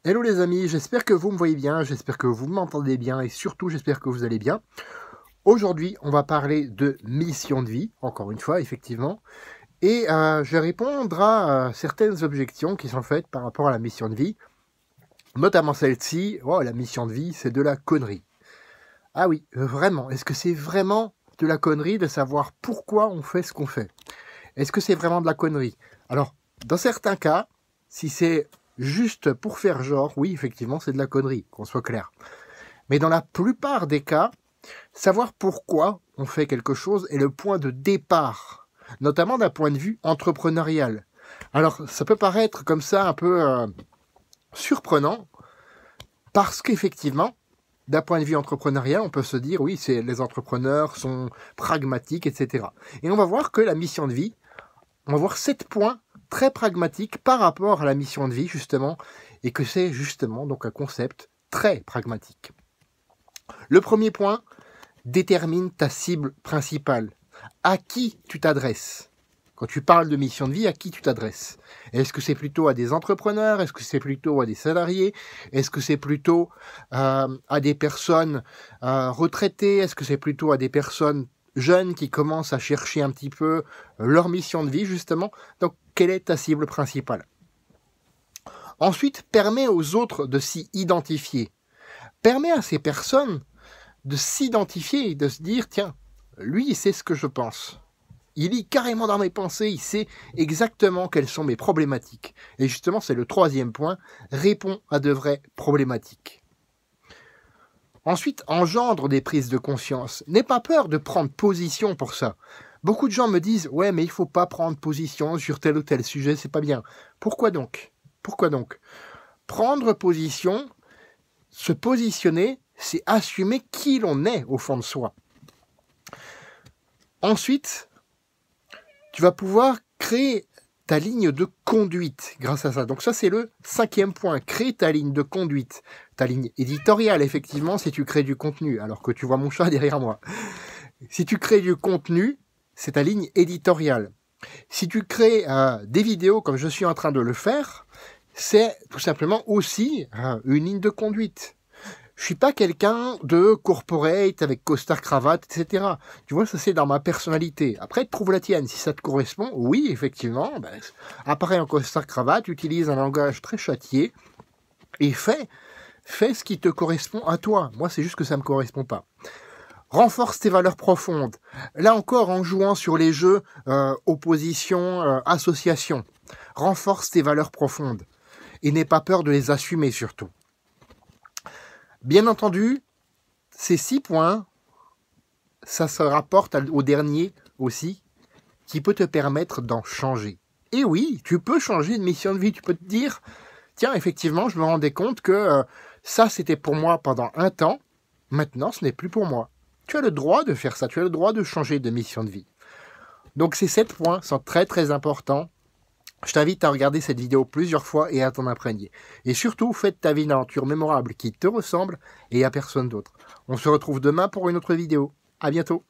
Hello les amis, j'espère que vous me voyez bien, j'espère que vous m'entendez bien et surtout j'espère que vous allez bien. Aujourd'hui, on va parler de mission de vie, encore une fois, effectivement, et je vais répondre à certaines objections qui sont faites par rapport à la mission de vie, notamment celle-ci. Oh, la mission de vie, c'est de la connerie. Ah oui, vraiment, est-ce que c'est vraiment de la connerie de savoir pourquoi on fait ce qu'on fait? Est-ce que c'est vraiment de la connerie? Alors, dans certains cas, si c'est juste pour faire genre, oui, effectivement, c'est de la connerie, qu'on soit clair. Mais dans la plupart des cas, savoir pourquoi on fait quelque chose est le point de départ, notamment d'un point de vue entrepreneurial. Alors, ça peut paraître comme ça un peu surprenant, parce qu'effectivement, d'un point de vue entrepreneurial, on peut se dire, oui, les entrepreneurs sont pragmatiques, etc. Et on va voir que la mission de vie, on va voir 7 points très pragmatiques par rapport à la mission de vie, justement, et que c'est justement donc un concept très pragmatique. Le premier point, détermine ta cible principale. À qui tu t'adresses? Quand tu parles de mission de vie, à qui tu t'adresses? Est-ce que c'est plutôt à des entrepreneurs? Est-ce que c'est plutôt à des salariés? Est-ce que c'est plutôt à des personnes retraitées? Est-ce que c'est plutôt à des personnes jeunes qui commencent à chercher un petit peu leur mission de vie, justement? Donc, quelle est ta cible principale? Ensuite, permets aux autres de s'y identifier. Permets à ces personnes de s'identifier et de se dire, tiens, lui, il sait ce que je pense. Il lit carrément dans mes pensées, il sait exactement quelles sont mes problématiques. Et justement, c'est le troisième point, réponds à de vraies problématiques. Ensuite, engendre des prises de conscience. N'aie pas peur de prendre position pour ça. Beaucoup de gens me disent, ouais, mais il ne faut pas prendre position sur tel ou tel sujet, c'est pas bien. Pourquoi donc? Prendre position, se positionner, c'est assumer qui l'on est au fond de soi. Ensuite, tu vas pouvoir créer ta ligne de conduite grâce à ça. Donc ça, c'est le 5e point. Crée ta ligne de conduite. Ta ligne éditoriale, effectivement, si tu crées du contenu, alors que tu vois mon chat derrière moi. Si tu crées du contenu, c'est ta ligne éditoriale. Si tu crées des vidéos comme je suis en train de le faire, c'est tout simplement aussi une ligne de conduite. Je suis pas quelqu'un de corporate avec costard cravate, etc. Tu vois, ça c'est dans ma personnalité. Après, trouve la tienne. Si ça te correspond, oui, effectivement, apparaît en costard cravate, utilise un langage très châtié et fais ce qui te correspond à toi. Moi, c'est juste que ça me correspond pas. Renforce tes valeurs profondes. Là encore, en jouant sur les jeux opposition, association. Renforce tes valeurs profondes. Et n'aie pas peur de les assumer surtout. Bien entendu, ces 6 points, ça se rapporte au dernier aussi, qui peut te permettre d'en changer. Et oui, tu peux changer de mission de vie, tu peux te dire, tiens, effectivement, je me rendais compte que ça, c'était pour moi pendant un temps, maintenant, ce n'est plus pour moi. Tu as le droit de faire ça, tu as le droit de changer de mission de vie. Donc ces 7 points sont très très importants. Je t'invite à regarder cette vidéo plusieurs fois et à t'en imprégner. Et surtout, fais de ta vie une aventure mémorable qui te ressemble et à personne d'autre. On se retrouve demain pour une autre vidéo. À bientôt.